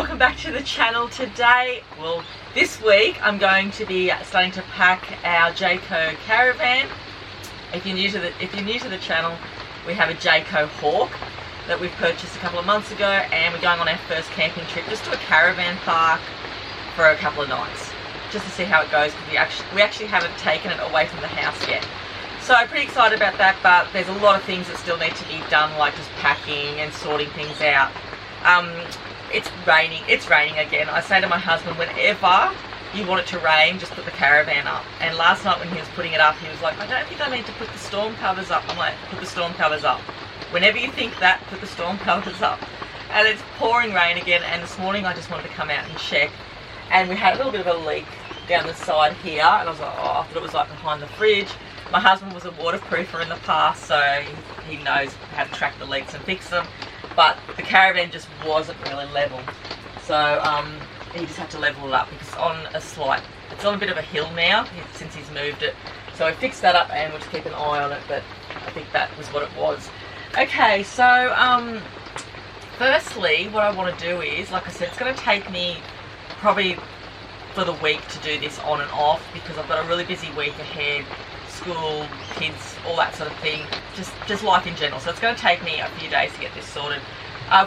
welcome back to the channel. Today, well, this week I'm going to be starting to pack our Jayco Caravan. If you're new to the channel, we have a Jayco Hawk that we've purchased a couple of months ago, and we're going on our first camping trip just to a caravan park for a couple of nights, just to see how it goes, because we actually haven't taken it away from the house yet. So I'm pretty excited about that, but there's a lot of things that still need to be done, like just packing and sorting things out. It's raining again. I say to my husband, whenever you want it to rain, just put the caravan up. And last night when he was putting it up, he was like, I don't think I need to put the storm covers up. I'm like, put the storm covers up. Whenever you think that, put the storm covers up. And it's pouring rain again, and this morning I just wanted to come out and check. And we had a little bit of a leak down the side here, and I was like, oh, I thought it was like behind the fridge. My husband was a waterproofer in the past, so he knows how to track the leaks and fix them. But the caravan just wasn't really level, so he just had to level it up because it's on a bit of a hill now since he's moved it. So I fixed that up, and we'll just keep an eye on it, but I think that was what it was. Okay, so firstly, what I want to do is, like I said, it's going to take me probably for the week to do this on and off, because I've got a really busy week ahead. School, kids, all that sort of thing, just life in general. So it's going to take me a few days to get this sorted.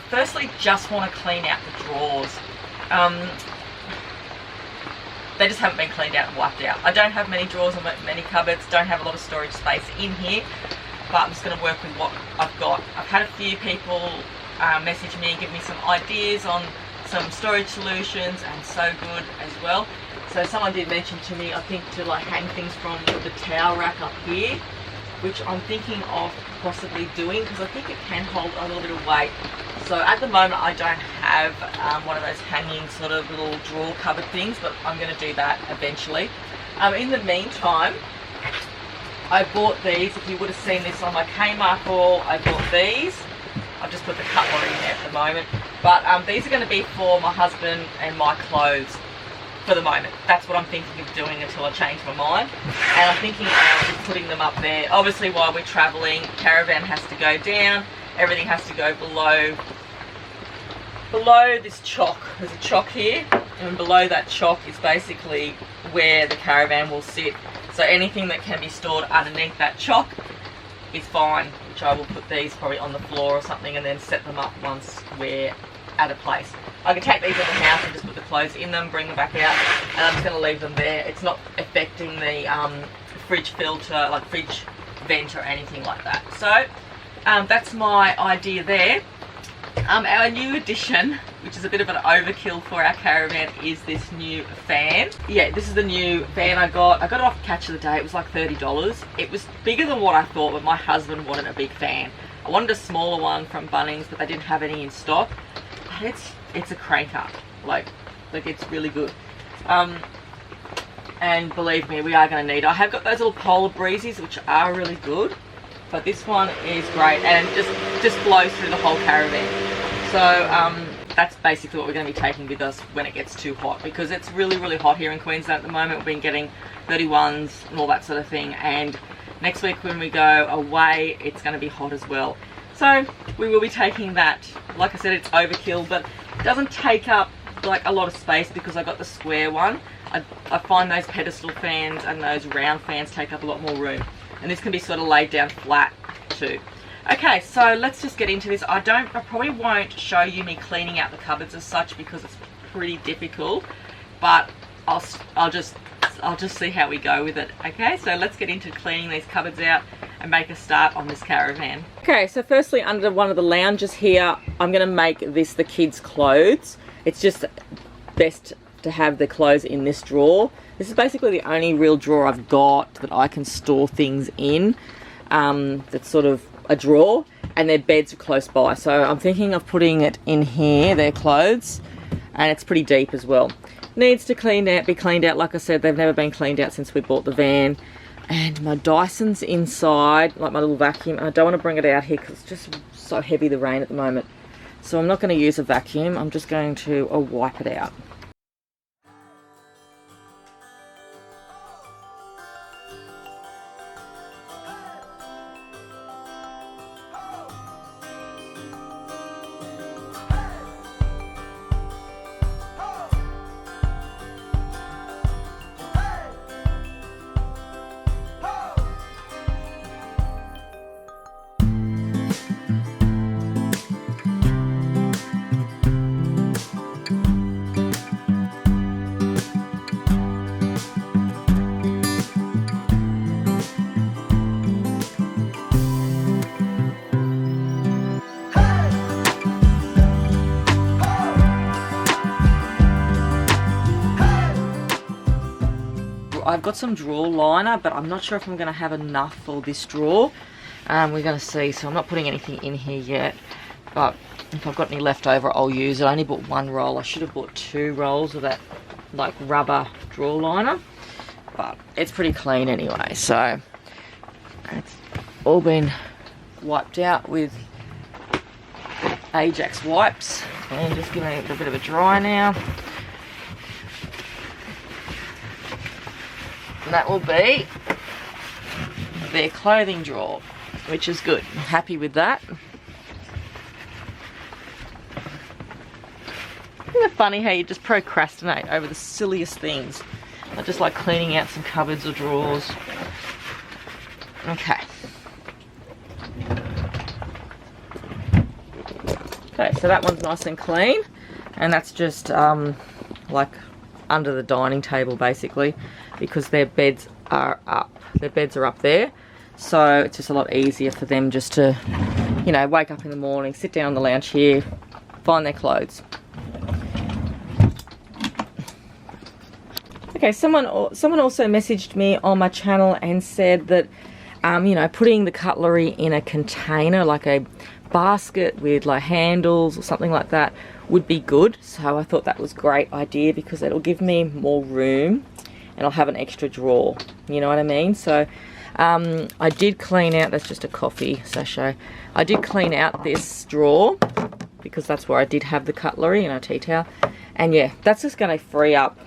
Firstly, just want to clean out the drawers. They just haven't been cleaned out and wiped out. I don't have many drawers or many cupboards, don't have a lot of storage space in here, but I'm just going to work with what I've got. I've had a few people message me and give me some ideas on some storage solutions, and So Good as well. So someone did mention to me, I think, to like hang things from the towel rack up here, which I'm thinking of possibly doing, because I think it can hold a little bit of weight. So at the moment I don't have one of those hanging sort of little drawer cupboard things, but I'm going to do that eventually. In the meantime, I bought these. If you would have seen this on my Kmart haul, I bought these. I've just put the cutlery in there at the moment, but these are going to be for my husband and my clothes. For the moment, that's what I'm thinking of doing until I change my mind. And I'm thinking of just putting them up there. Obviously, while we're traveling, caravan has to go down. Everything has to go below this chock. There's a chock here, and below that chock is basically where the caravan will sit. So anything that can be stored underneath that chock is fine, which I will put these probably on the floor or something, and then set them up once we're at a place. I can take these in the house and just put the clothes in them, bring them back out, and I'm just going to leave them there. It's not affecting the fridge filter, like fridge vent or anything like that. So that's my idea there. Our new addition, which is a bit of an overkill for our caravan, is this new fan. Yeah, this is the new fan I got. I got it off Catch of the Day. It was like $30. It was bigger than what I thought, but my husband wanted a big fan. I wanted a smaller one from Bunnings, but they didn't have any in stock. It's a crank up, like it's really good, and believe me, we are going to need it. I have got those little Polar Breezes, which are really good, but this one is great, and it just blows through the whole caravan. So that's basically what we're going to be taking with us when it gets too hot, because it's really, really hot here in Queensland at the moment. We've been getting 31s and all that sort of thing, and next week when we go away, it's going to be hot as well. So we will be taking that. Like I said, it's overkill, but it doesn't take up like a lot of space because I got the square one. I find those pedestal fans and those round fans take up a lot more room, and this can be sort of laid down flat too. Okay, so let's just get into this. I probably won't show you me cleaning out the cupboards as such, because it's pretty difficult, but I'll just see how we go with it. Okay, so let's get into cleaning these cupboards out and make a start on this caravan. Okay, so firstly, under one of the lounges here, I'm going to make this the kids' clothes. It's just best to have the clothes in this drawer. This is basically the only real drawer I've got that I can store things in. That's sort of a drawer, and their beds are close by. So I'm thinking of putting it in here, their clothes, and it's pretty deep as well. Needs to be cleaned out. Like I said, they've never been cleaned out since we bought the van. And my Dyson's inside, like my little vacuum. I don't want to bring it out here because it's just so heavy, the rain at the moment. So I'm not going to use a vacuum. I'm just going to wipe it out. I've got some drawer liner, but I'm not sure if I'm going to have enough for this drawer. We're going to see, so I'm not putting anything in here yet, but if I've got any left over, I'll use it. I only bought 1 roll. I should have bought 2 rolls of that like rubber drawer liner, but it's pretty clean anyway, so it's all been wiped out with Ajax wipes, and just giving it a bit of a dry now. And that will be their clothing drawer, which is good. I'm happy with that. Isn't it funny how you just procrastinate over the silliest things? I just like cleaning out some cupboards or drawers. Okay. Okay, so that one's nice and clean, and that's just like under the dining table basically, because their beds are up. Their beds are up there, so it's just a lot easier for them just to, you know, wake up in the morning, sit down on the lounge here, find their clothes. Okay, someone also messaged me on my channel and said that you know, putting the cutlery in a container, like a basket with like handles or something like that, would be good. So I thought that was a great idea, because it'll give me more room and I'll have an extra drawer, you know what I mean? So I did clean out, that's just a coffee sachet, I did clean out this drawer because that's where I did have the cutlery and a tea towel, and yeah, that's just going to free up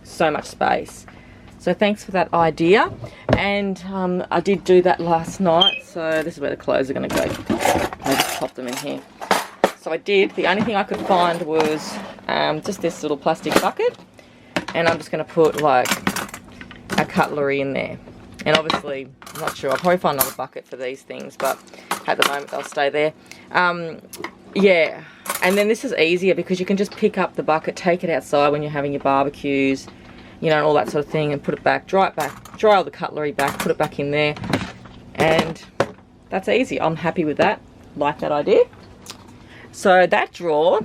so much space. So thanks for that idea. And I did do that last night, so this is where the clothes are going to go. I just pop them in here. So I did, the only thing I could find was just this little plastic bucket, and I'm just going to put like a cutlery in there. And obviously, I'm not sure, I'll probably find another bucket for these things, but at the moment they'll stay there. Yeah, and then this is easier because you can just pick up the bucket, take it outside when you're having your barbecues, you know, and all that sort of thing, and put it back, dry all the cutlery back, put it back in there, and that's easy. I'm happy with that, like that idea. So that drawer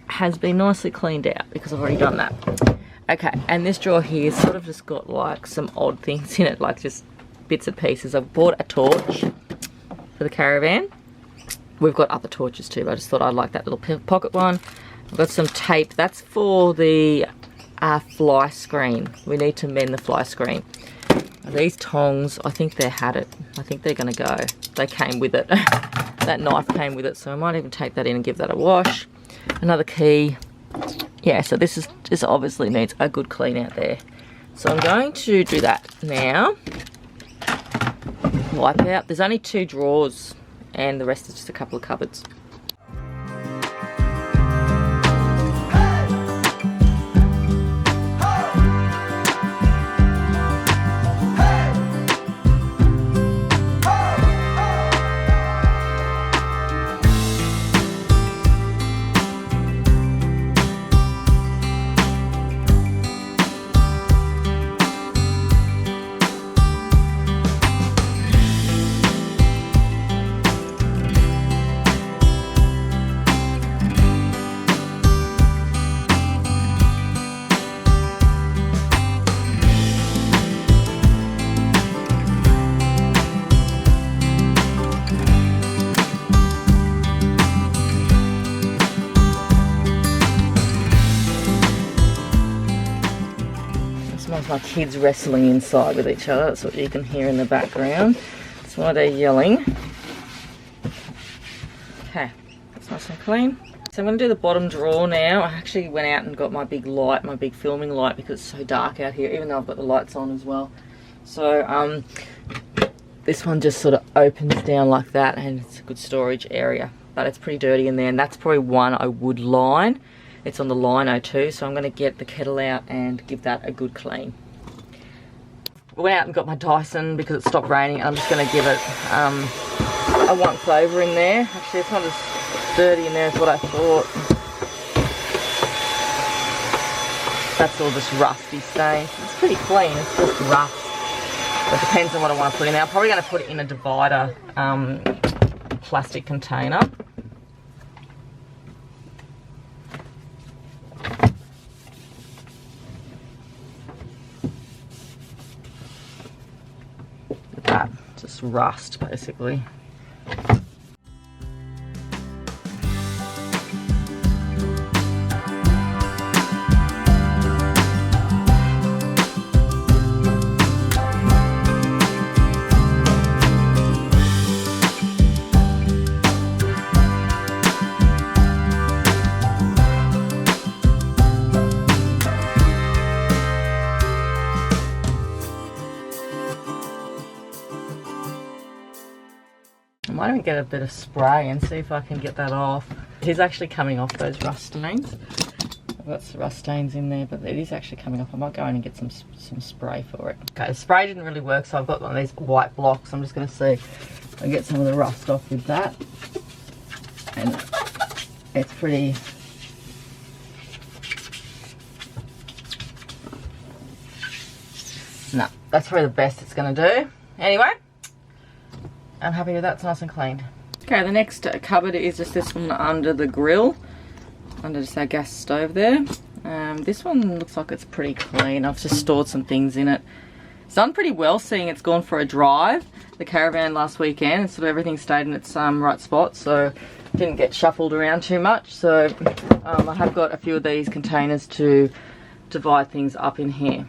has been nicely cleaned out because I've already done that. Okay, and this drawer here sort of just got like some odd things in it, like just bits and pieces. I've bought a torch for the Caravan. We've got other torches too, but I just thought I'd like that little pocket one. I've got some tape, that's for the fly screen. We need to mend the fly screen. These tongs, I think they had it. I think they're gonna go. They came with it. That knife came with it, so I might even take that in and give that a wash. Another key. Yeah, so this obviously needs a good clean out there. So I'm going to do that now. Wipe out. There's only 2 drawers and the rest is just a couple of cupboards. My kids wrestling inside with each other. That's what you can hear in the background. That's why they're yelling. Okay, that's nice and clean. So I'm going to do the bottom drawer now. I actually went out and got my big light, my big filming light, because it's so dark out here, even though I've got the lights on as well. So this one just sort of opens down like that, and it's a good storage area, but it's pretty dirty in there, and that's probably one I would line. It's on the lino too, so I'm going to get the kettle out and give that a good clean. I went out and got my Dyson because it stopped raining. I'm just going to give it a once over in there. Actually, it's not as dirty in there as what I thought. That's all just rusty stains. It's pretty clean, it's just rust. But it depends on what I want to put in there. I'm probably going to put it in a divider plastic container. rust basically. I might even get a bit of spray and see if I can get that off. It is actually coming off, those rust stains. I've got some rust stains in there, but it is actually coming off. I might go in and get some spray for it. Okay, the spray didn't really work, so I've got one of these white blocks. I'm just going to see if I can get some of the rust off with that. And it's pretty... No, that's probably the best it's going to do. Anyway, I'm happy with that. It's nice and clean. Okay, the next cupboard is just this one under the grill, under just our gas stove there. This one looks like it's pretty clean. I've just stored some things in it. It's done pretty well, seeing it's gone for a drive, the Caravan, last weekend, and sort of everything stayed in its right spot, so didn't get shuffled around too much. So I have got a few of these containers to divide things up in here.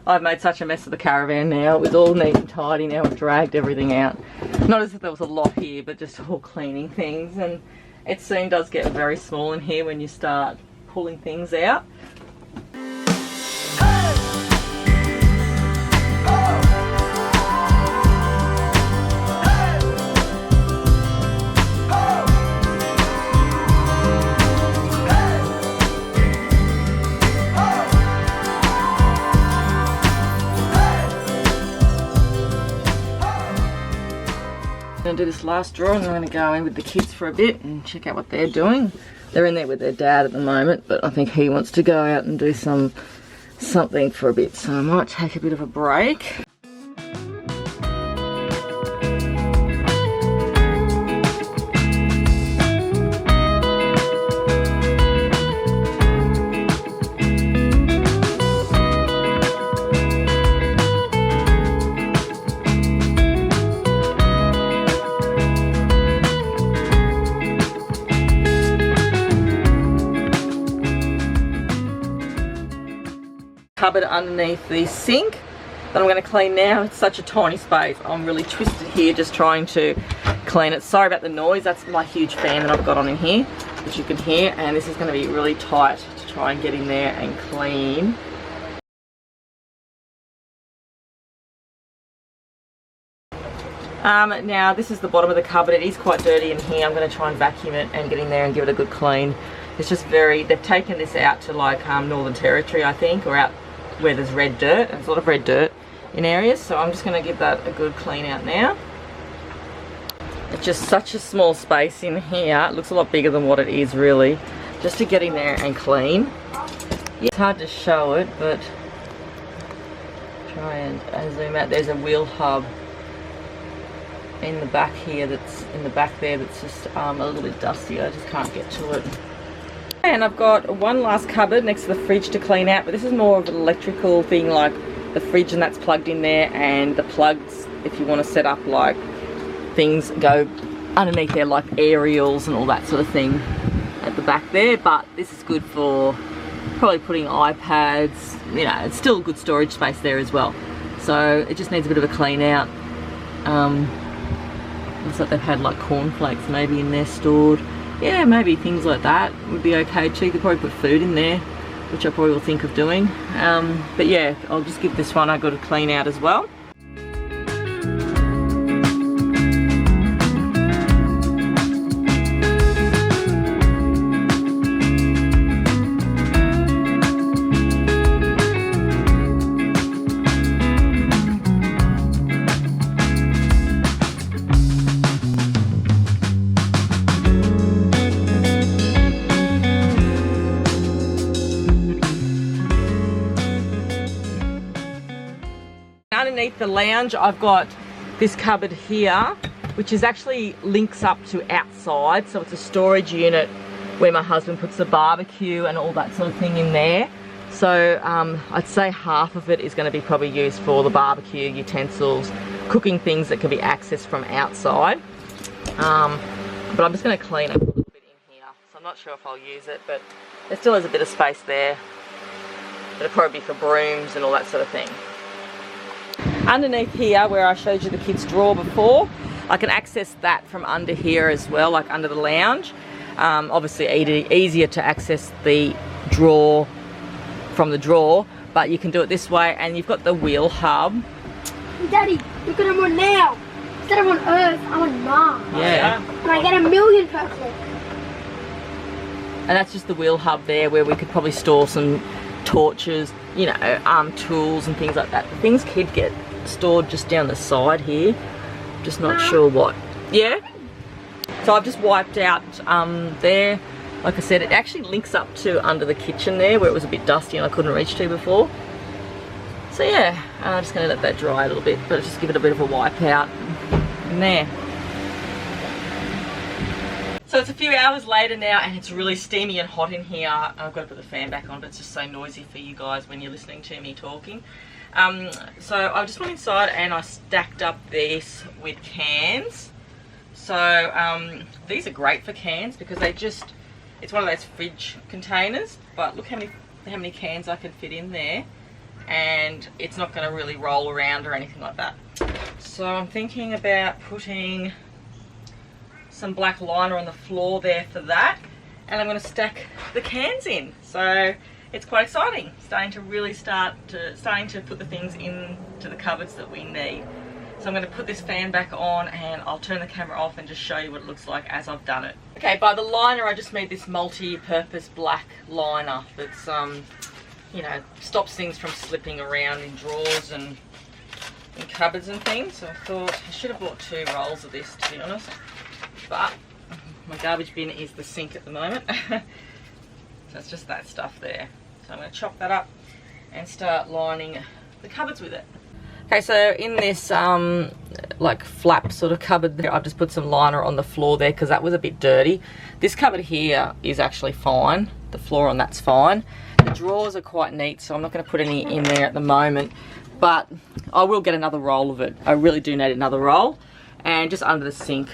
I've made such a mess of the Caravan now. It was all neat and tidy. Now I've dragged everything out. Not as if there was a lot here, but just all cleaning things. And it soon does get very small in here when you start pulling things out. I'm going to do this last drawer, and I'm going to go in with the kids for a bit and check out what they're doing. They're in there with their dad at the moment, but I think he wants to go out and do something for a bit, so I might take a bit of a break. Cupboard underneath the sink that I'm going to clean now. It's such a tiny space. I'm really twisted here just trying to clean it. Sorry about the noise. That's my huge fan that I've got on in here, which you can hear, and this is going to be really tight to try and get in there and clean. Now this is the bottom of the cupboard. It is quite dirty in here. I'm going to try and vacuum it and get in there and give it a good clean. It's just they've taken this out to like Northern Territory, I think, or out where there's red dirt. There's a lot of red dirt in areas, so I'm just going to give that a good clean out now. It's just such a small space in here. It looks a lot bigger than what it is really, just to get in there and clean. It's hard to show it, but try and zoom out. There's a wheel hub in the back here, that's in the back there, that's just a little bit dusty. I just can't get to it. And I've got one last cupboard next to the fridge to clean out, but this is more of an electrical thing, like the fridge and that's plugged in there, and the plugs, if you want to set up like things go underneath there, like aerials and all that sort of thing at the back there. But this is good for probably putting iPads, you know, it's still good storage space there as well. So it just needs a bit of a clean out. Looks like they've had like cornflakes maybe in there stored. Yeah, maybe things like that would be okay too. You could probably put food in there, which I probably will think of doing. But yeah, I'll just give this one a good clean out as well. Underneath the lounge, I've got this cupboard here, which is actually links up to outside, so it's a storage unit where my husband puts the barbecue and all that sort of thing in there. So I'd say half of it is going to be probably used for the barbecue utensils, cooking things that can be accessed from outside. But I'm just going to clean up a little bit in here. So I'm not sure if I'll use it, but there still is a bit of space there. It'll probably be for brooms and all that sort of thing. Underneath here, where I showed you the kids' drawer before, I can access that from under here as well, like under the lounge. Obviously easier to access the drawer from the drawer, but you can do it this way, and you've got the wheel hub. Daddy, look at I'm on now. Instead of on Earth, I'm on Mars. Yeah. And I get $1 million per click. And that's just the wheel hub there, where we could probably store some torches, you know, tools and things like that. The things kids get stored just down the side here. Just not sure what. Yeah? So I've just wiped out there. Like I said, it actually links up to under the kitchen there, where it was a bit dusty and I couldn't reach to before. So yeah, I'm just going to let that dry a little bit, but just give it a bit of a wipe out in there. So it's a few hours later now, and it's really steamy and hot in here. I've got to put the fan back on, but it's just so noisy for you guys when you're listening to me talking. So I just went inside and I stacked up this with cans. So these are great for cans because it's one of those fridge containers, but look how many cans I can fit in there, and it's not going to really roll around or anything like that. So I'm thinking about putting some black liner on the floor there for that, and I'm going to stack the cans in. So it's quite exciting, starting to put the things into the cupboards that we need. So I'm going to put this fan back on, and I'll turn the camera off and just show you what it looks like as I've done it. Okay, by the liner I just made this multi-purpose black liner that's you know, stops things from slipping around in drawers and in cupboards and things. So I thought I should have bought 2 rolls of this, to be honest, but my garbage bin is the sink at the moment. So it's just that stuff there. So I'm going to chop that up and start lining the cupboards with it. Okay, so in this like flap sort of cupboard there, I've just put some liner on the floor there because that was a bit dirty. This cupboard here is actually fine. The floor on that's fine. The drawers are quite neat, so I'm not going to put any in there at the moment, but I will get another roll of it. I really do need another roll. And just under the sink,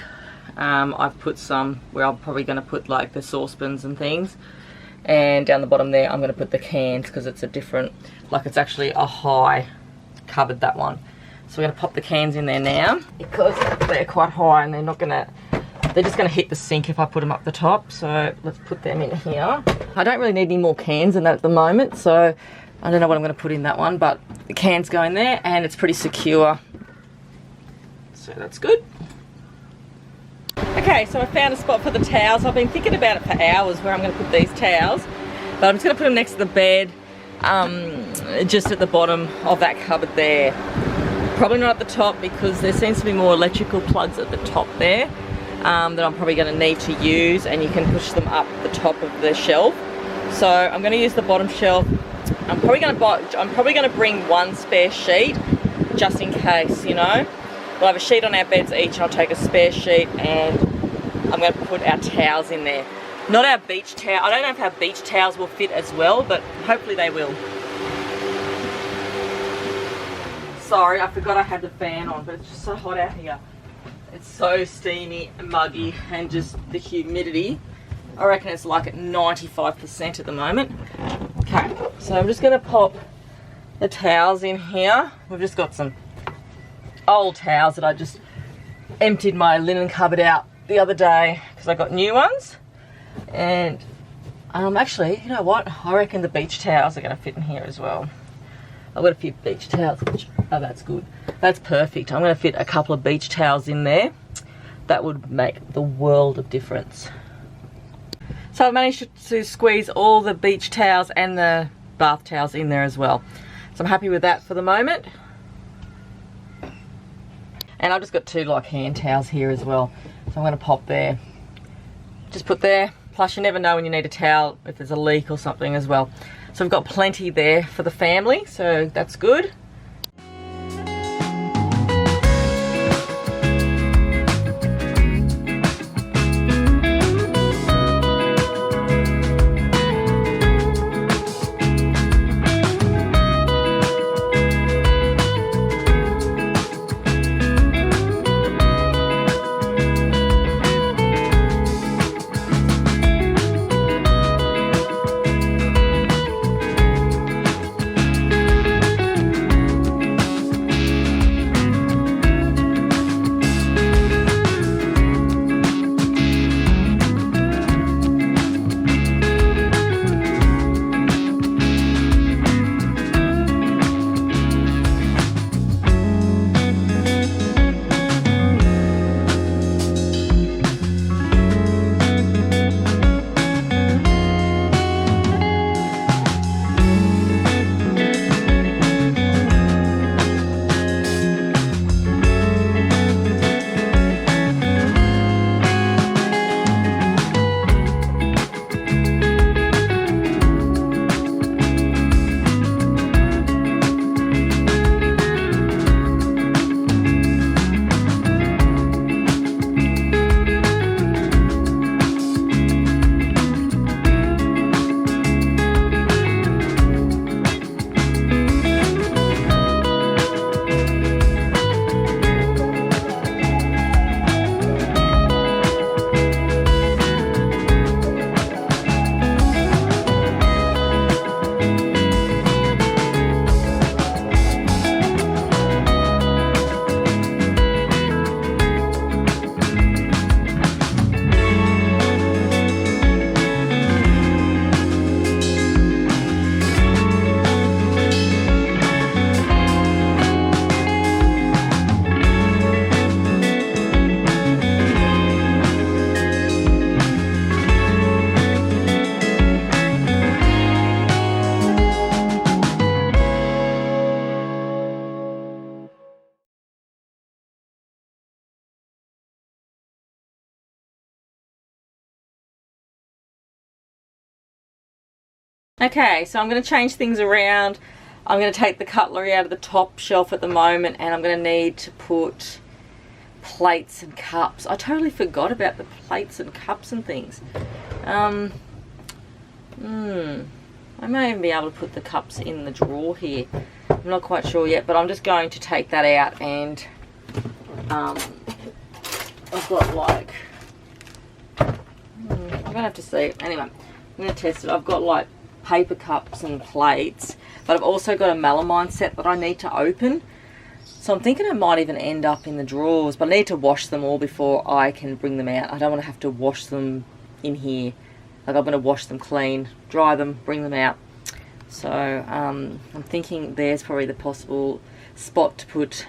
I've put some where I'm probably going to put like the saucepans and things. And down the bottom there, I'm going to put the cans because it's a different, like it's actually a high cupboard, that one. So we're going to pop the cans in there now because they're quite high and they're just going to hit the sink if I put them up the top. So let's put them in here. I don't really need any more cans than that at the moment, so I don't know what I'm going to put in that one, but the cans go in there and it's pretty secure. So that's good. Okay, so I found a spot for the towels. I've been thinking about it for hours where I'm going to put these towels, but I'm just going to put them next to the bed, just at the bottom of that cupboard there. Probably not at the top because there seems to be more electrical plugs at the top there that I'm probably going to need to use, and you can push them up the top of the shelf. So I'm going to use the bottom shelf. I'm probably going to bring 1 spare sheet just in case, you know. We'll have a sheet on our beds each, and I'll take a spare sheet and I'm going to put our towels in there. Not our beach towel. I don't know if our beach towels will fit as well, but hopefully they will. Sorry, I forgot I had the fan on, but it's just so hot out here. It's so steamy and muggy, and just the humidity. I reckon it's like at 95% at the moment. Okay, so I'm just going to pop the towels in here. We've just got some old towels that I just emptied my linen cupboard out the other day because I got new ones. And actually, you know what? I reckon the beach towels are going to fit in here as well. I've got a few beach towels, which, oh, that's good. That's perfect. I'm going to fit a couple of beach towels in there. That would make the world of difference. So I've managed to squeeze all the beach towels and the bath towels in there as well. So I'm happy with that for the moment. And I've just got 2 like hand towels here as well. So I'm going to pop there. Just put there. Plus you never know when you need a towel if there's a leak or something as well. So we've got plenty there for the family, so that's good. Okay, so I'm going to change things around. I'm going to take the cutlery out of the top shelf at the moment, and I'm going to need to put plates and cups. I totally forgot about the plates and cups and things. I may even be able to put the cups in the drawer here. I'm not quite sure yet, but I'm just going to take that out, and I've got like, I'm going to have to see. Anyway, I'm going to test it. I've got like paper cups and plates, but I've also got a melamine set that I need to open. So I'm thinking it might even end up in the drawers, but I need to wash them all before I can bring them out. I don't want to have to wash them in here. Like, I'm going to wash them clean, dry them, bring them out. So I'm thinking there's probably the possible spot to put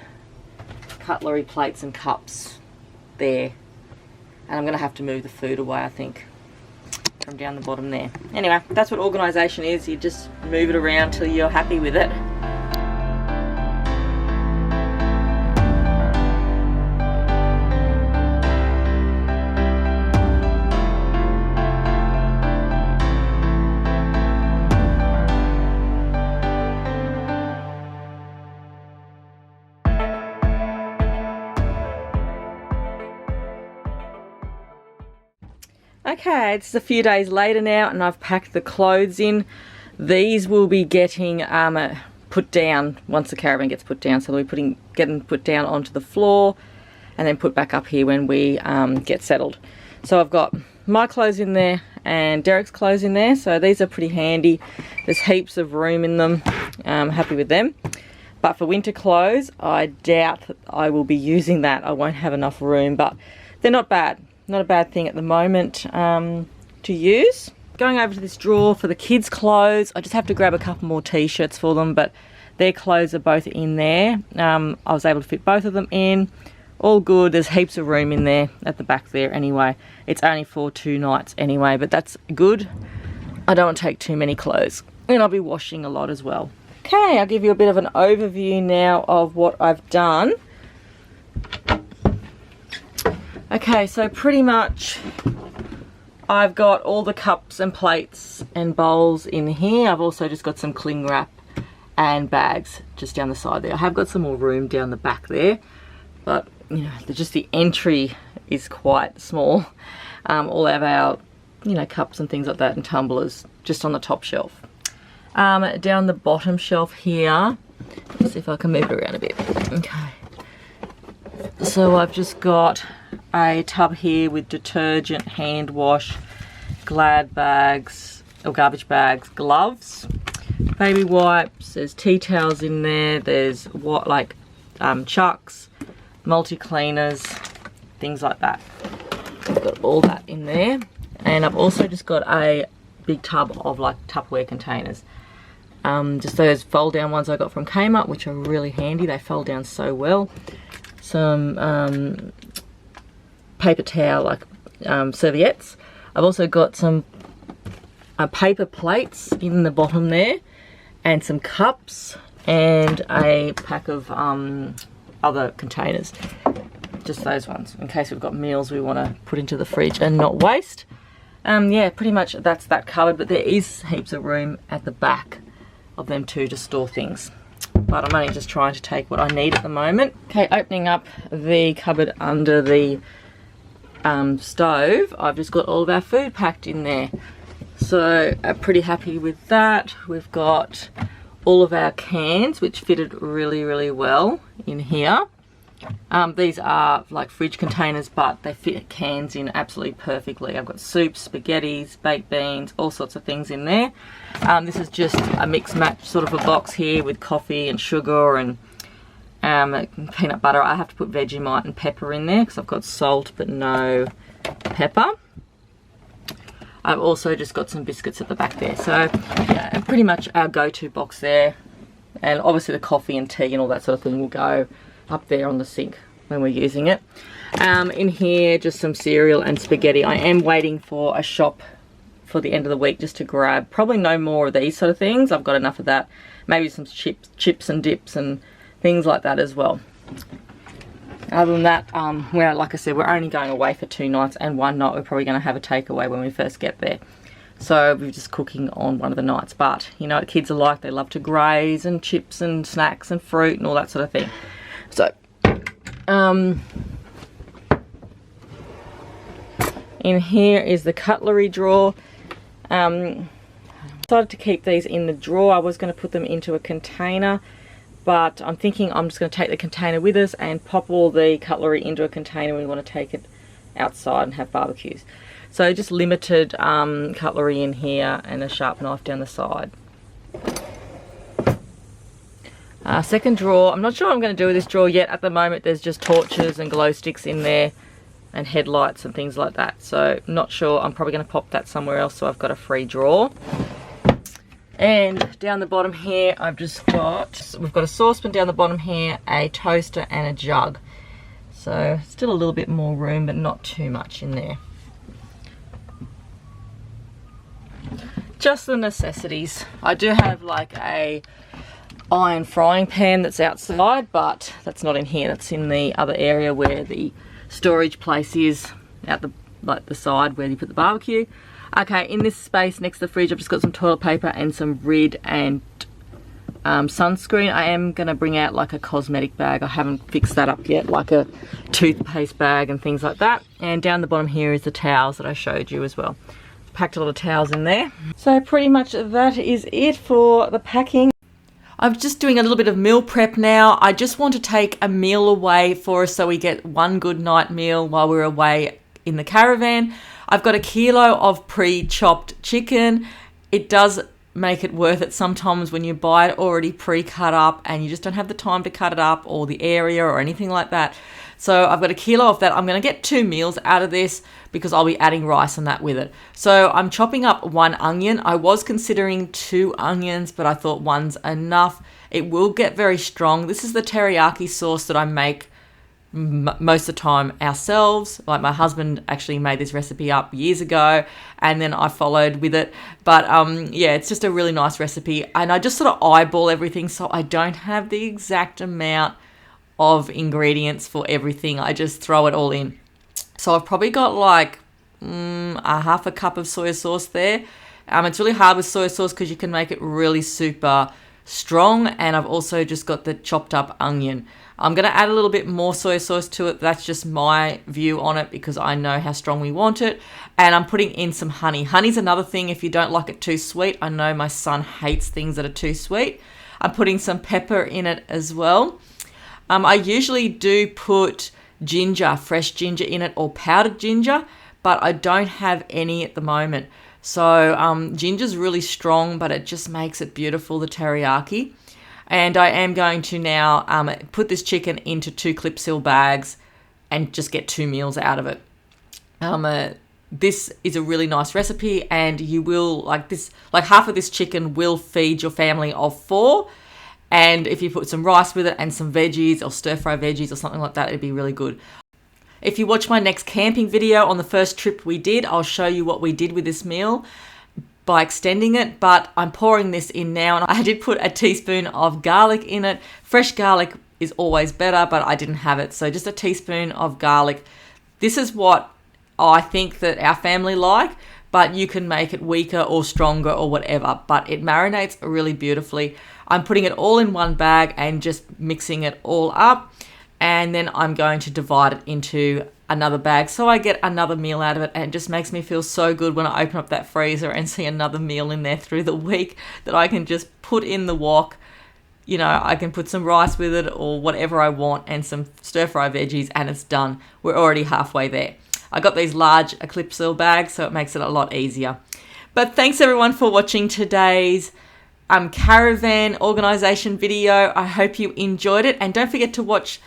cutlery, plates and cups there. And I'm going to have to move the food away, I think, from down the bottom there. Anyway, that's what organisation is. You just move it around till you're happy with it. Okay, it's a few days later now, and I've packed the clothes in. These will be getting put down once the caravan gets put down. So they'll be getting put down onto the floor and then put back up here when we get settled. So I've got my clothes in there and Derek's clothes in there. So these are pretty handy. There's heaps of room in them. I'm happy with them. But for winter clothes, I doubt that I will be using that. I won't have enough room, but they're not bad. Not a bad thing at the moment to use. Going over to this drawer for the kids' clothes. I just have to grab a couple more t-shirts for them, but their clothes are both in there. I was able to fit both of them in. All good. There's heaps of room in there at the back there anyway. It's only for 2 nights anyway, but that's good. I don't want to take too many clothes, and I'll be washing a lot as well. Okay, I'll give you a bit of an overview now of what I've done. Okay, so pretty much I've got all the cups and plates and bowls in here. I've also just got some cling wrap and bags just down the side there. I have got some more room down the back there, but you know, just the entry is quite small. All of our, you know, cups and things like that and tumblers just on the top shelf. Down the bottom shelf here, let's see if I can move it around a bit. Okay. So I've just got a tub here with detergent, hand wash, Glad bags or garbage bags, gloves, baby wipes, there's tea towels in there, there's what like chucks, multi-cleaners, things like that. I've got all that in there, and I've also just got a big tub of like Tupperware containers. Just those fold down ones I got from Kmart, which are really handy. They fold down so well. Some paper towel, like serviettes. I've also got some paper plates in the bottom there, and some cups, and a pack of other containers. Just those ones, in case we've got meals we want to put into the fridge and not waste. Yeah, pretty much that's that covered, but there is heaps of room at the back of them too to store things. But I'm only just trying to take what I need at the moment. Okay, opening up the cupboard under the stove, I've just got all of our food packed in there. So I'm pretty happy with that. We've got all of our cans, which fitted really, really well in here. These are like fridge containers, but they fit cans in absolutely perfectly. I've got soups, spaghettis, baked beans, all sorts of things in there. This is just a mix match sort of a box here with coffee and sugar and peanut butter. I have to put Vegemite and pepper in there because I've got salt but no pepper. I've also just got some biscuits at the back there. So yeah, pretty much our go-to box there. And obviously the coffee and tea and all that sort of thing will go up there on the sink when we're using it. In here, just some cereal and spaghetti. I am waiting for a shop for the end of the week just to grab probably no more of these sort of things. I've got enough of that. Maybe some chips and dips and things like that as well. Other than that, like I said, we're only going away for 2 nights, and 1 night we're probably going to have a takeaway when we first get there. So we're just cooking on one of the nights. But you know what kids are like, they love to graze and chips and snacks and fruit and all that sort of thing. So in here is the cutlery drawer. I decided to keep these in the drawer. I was going to put them into a container, but I'm thinking I'm just going to take the container with us and pop all the cutlery into a container when we want to take it outside and have barbecues. So just limited cutlery in here and a sharp knife down the side. Second drawer, I'm not sure what I'm going to do with this drawer yet. At the moment there's just torches and glow sticks in there and headlights and things like that. So not sure, I'm probably going to pop that somewhere else so I've got a free drawer. And down the bottom here we've got a saucepan down the bottom here, a toaster and a jug. So still a little bit more room, but not too much in there. Just the necessities. I do have like a iron frying pan that's outside, but that's not in here. That's in the other area where the storage place is, out the side where you put the barbecue. Okay, in this space next to the fridge, I've just got some toilet paper and some Rid and sunscreen. I am going to bring out like a cosmetic bag. I haven't fixed that up yet, like a toothpaste bag and things like that. And down the bottom here is the towels that I showed you as well. Packed a lot of towels in there. So pretty much that is it for the packing. I'm just doing a little bit of meal prep now. I just want to take a meal away for us so we get one good night meal while we're away in the caravan. I've got 1 kilo of pre-chopped chicken. It does make it worth it sometimes when you buy it already pre-cut up and you just don't have the time to cut it up or the area or anything like that. So I've got 1 kilo of that. I'm going to get 2 meals out of this because I'll be adding rice and that with it. So I'm chopping up 1 onion. I was considering 2 onions, but I thought 1's enough. It will get very strong. This is the teriyaki sauce that I make most of the time ourselves. Like my husband actually made this recipe up years ago and then I followed with it. But yeah, it's just a really nice recipe. And I just sort of eyeball everything so I don't have the exact amount of ingredients for everything. I just throw it all in. So I've probably got like a half a cup of soy sauce there. It's really hard with soy sauce because you can make it really super strong. And I've also just got the chopped up onion. I'm going to add a little bit more soy sauce to it. That's just my view on it because I know how strong we want it. And I'm putting in some honey. Honey's another thing if you don't like it too sweet. I know my son hates things that are too sweet. I'm putting some pepper in it as well. I usually do put ginger, fresh ginger in it or powdered ginger, but I don't have any at the moment. So ginger's really strong, but it just makes it beautiful, the teriyaki. And I am going to now put this chicken into 2 clip seal bags and just get 2 meals out of it. This is a really nice recipe and you will, like half of this chicken will feed your family of 4. And if you put some rice with it and some veggies or stir-fry veggies or something like that, it'd be really good. If you watch my next camping video on the first trip we did, I'll show you what we did with this meal by extending it. But I'm pouring this in now, and I did put a teaspoon of garlic in it. Fresh garlic is always better, but I didn't have it. So just a teaspoon of garlic. This is what I think that our family like, but you can make it weaker or stronger or whatever. But it marinates really beautifully. I'm putting it all in one bag and just mixing it all up. And then I'm going to divide it into another bag so I get another meal out of it. And it just makes me feel so good when I open up that freezer and see another meal in there through the week that I can just put in the wok. You know, I can put some rice with it or whatever I want and some stir-fry veggies and it's done. We're already halfway there. I got these large Eclipse seal bags, so it makes it a lot easier. But thanks everyone for watching today's caravan organisation video. I hope you enjoyed it, and don't forget to watch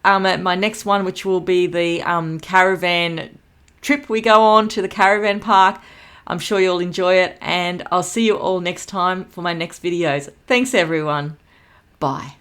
my next one, which will be the caravan trip we go on to the caravan park. I'm sure you'll enjoy it, and I'll see you all next time for my next videos. Thanks everyone. Bye.